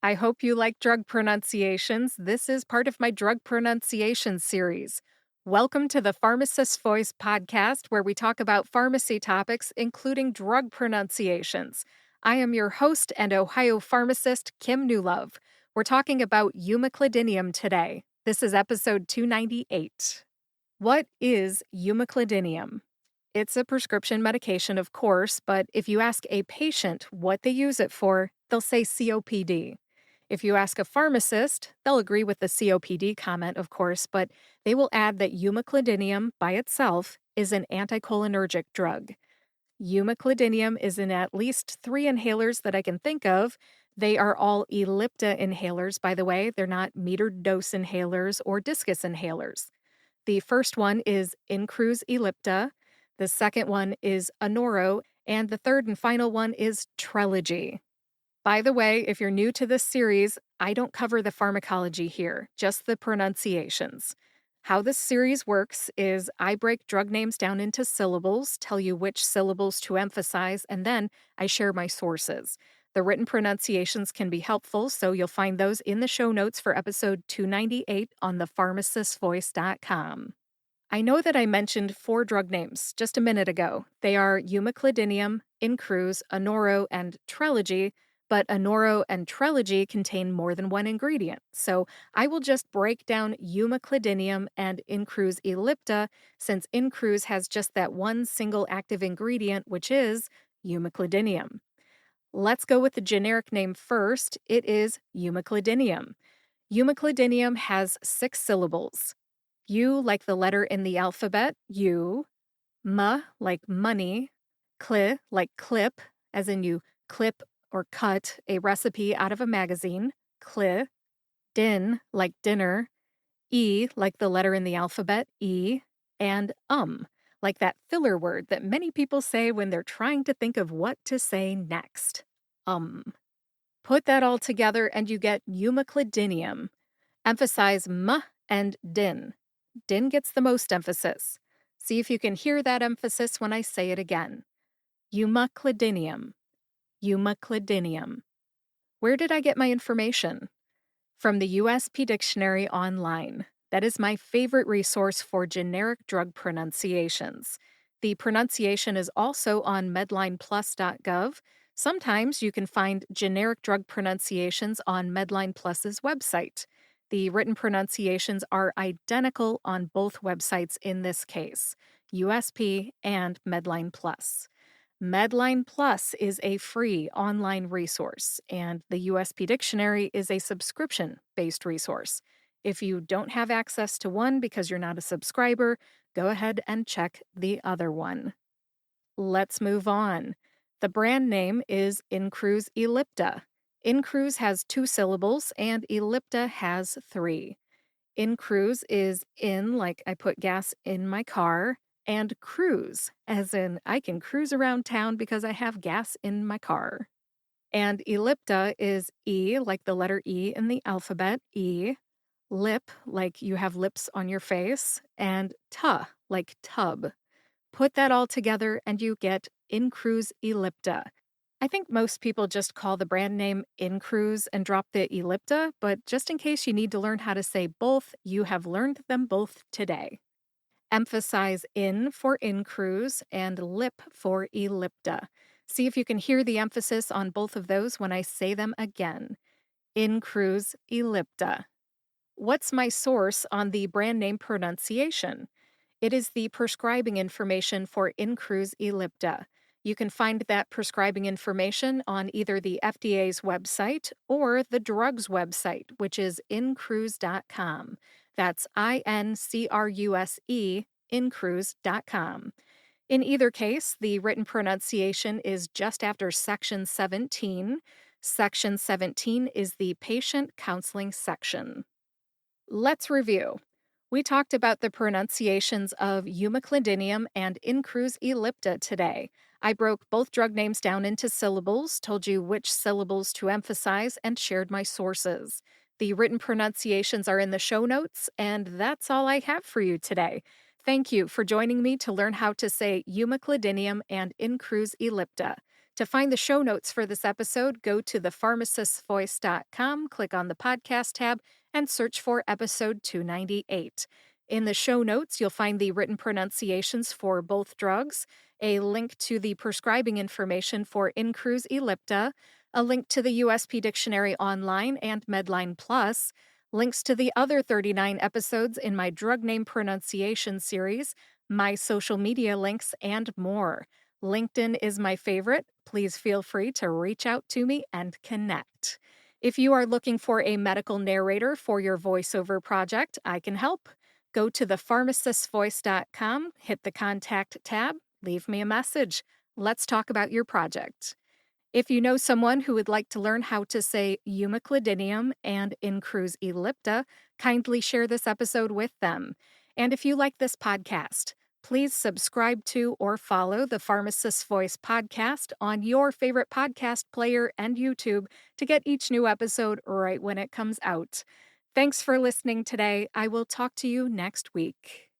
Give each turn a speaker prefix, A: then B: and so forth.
A: I hope you like drug pronunciations. This is part of my drug pronunciation series. Welcome to the Pharmacist Voice podcast, where we talk about pharmacy topics, including drug pronunciations. I am your host and Ohio pharmacist, Kim Newlove. We're talking about Umeclidinium today. This is episode 298. What is Umeclidinium? It's a prescription medication, of course, but if you ask a patient what they use it for, they'll say COPD. If you ask a pharmacist, they'll agree with the COPD comment, of course, but they will add that umeclidinium by itself is an anticholinergic drug. Umeclidinium is in at least 3 inhalers that I can think of. They are all Ellipta inhalers, by the way. They're not metered dose inhalers or discus inhalers. The first one is Incruse Ellipta, the second one is Anoro, and the third and final one is Trelegy. By the way, if you're new to this series, I don't cover the pharmacology here, just the pronunciations. How this series works is I break drug names down into syllables, tell you which syllables to emphasize, and then I share my sources. The written pronunciations can be helpful, so you'll find those in the show notes for episode 298 on thepharmacistvoice.com. I know that I mentioned 4 drug names just a minute ago. They are Umeclidinium, Incruse, Anoro, and Trelegy, but Anoro and Trelegy contain more than one ingredient. So I will just break down Umeclidinium and Incruse Ellipta, since Incruse has just that one single active ingredient, which is Umeclidinium. Let's go with the generic name first. It is Umeclidinium. Umeclidinium has 6 syllables. U like the letter in the alphabet, U. M like money. Cli like clip, as in you clip or cut a recipe out of a magazine, Cli. Din like dinner. E like the letter in the alphabet, E. And like that filler word that many people say when they're trying to think of what to say next. Put that all together and you get Umeclidinium. Emphasize M and din. Din gets the most emphasis. See if you can hear that emphasis when I say it again. Umeclidinium. Umeclidinium. Where did I get my information? From the USP Dictionary Online. That is my favorite resource for generic drug pronunciations. The pronunciation is also on medlineplus.gov. Sometimes you can find generic drug pronunciations on Medline Plus's website. The written pronunciations are identical on both websites in this case, USP and Medline Plus. Medline Plus is a free online resource, and the USP Dictionary is a subscription-based resource. If you don't have access to one because you're not a subscriber, go ahead and check the other one. Let's move on. The brand name is Incruse Ellipta. Incruse has 2 syllables and Ellipta has 3. Incruse is in, like I put gas in my car, and cruise, as in I can cruise around town because I have gas in my car. And Ellipta is E, like the letter E in the alphabet, E. Lip, like you have lips on your face, and ta, like tub. Put that all together and you get Incruse Ellipta. I think most people just call the brand name Incruse and drop the Ellipta, but just in case you need to learn how to say both, you have learned them both today. Emphasize in for Incruse and lip for Ellipta. See if you can hear the emphasis on both of those when I say them again. Incruse Ellipta. What's my source on the brand name pronunciation? It is the prescribing information for Incruse Ellipta. You can find that prescribing information on either the FDA's website or the drug's website, which is incruse.com. That's INCRUSE, incruse.com. In either case, the written pronunciation is just after Section 17. Section 17 is the patient counseling section. Let's review. We talked about the pronunciations of Umeclidinium and Incruse Ellipta today. I broke both drug names down into syllables, told you which syllables to emphasize, and shared my sources. The written pronunciations are in the show notes, and that's all I have for you today. Thank you for joining me to learn how to say Umeclidinium and Incruse Ellipta. To find the show notes for this episode, go to thepharmacistvoice.com, click on the podcast tab, and search for episode 298. In the show notes, you'll find the written pronunciations for both drugs, a link to the prescribing information for Incruse Ellipta, a link to the USP Dictionary Online and Medline Plus, links to the other 39 episodes in my drug name pronunciation series, my social media links, and more. LinkedIn is my favorite. Please feel free to reach out to me and connect. If you are looking for a medical narrator for your voiceover project, I can help. Go to thepharmacistvoice.com, hit the contact tab, leave me a message. Let's talk about your project. If you know someone who would like to learn how to say Umeclidinium and Incruse Ellipta, kindly share this episode with them. And if you like this podcast, please subscribe to or follow the Pharmacist Voice podcast on your favorite podcast player and YouTube to get each new episode right when it comes out. Thanks for listening today. I will talk to you next week.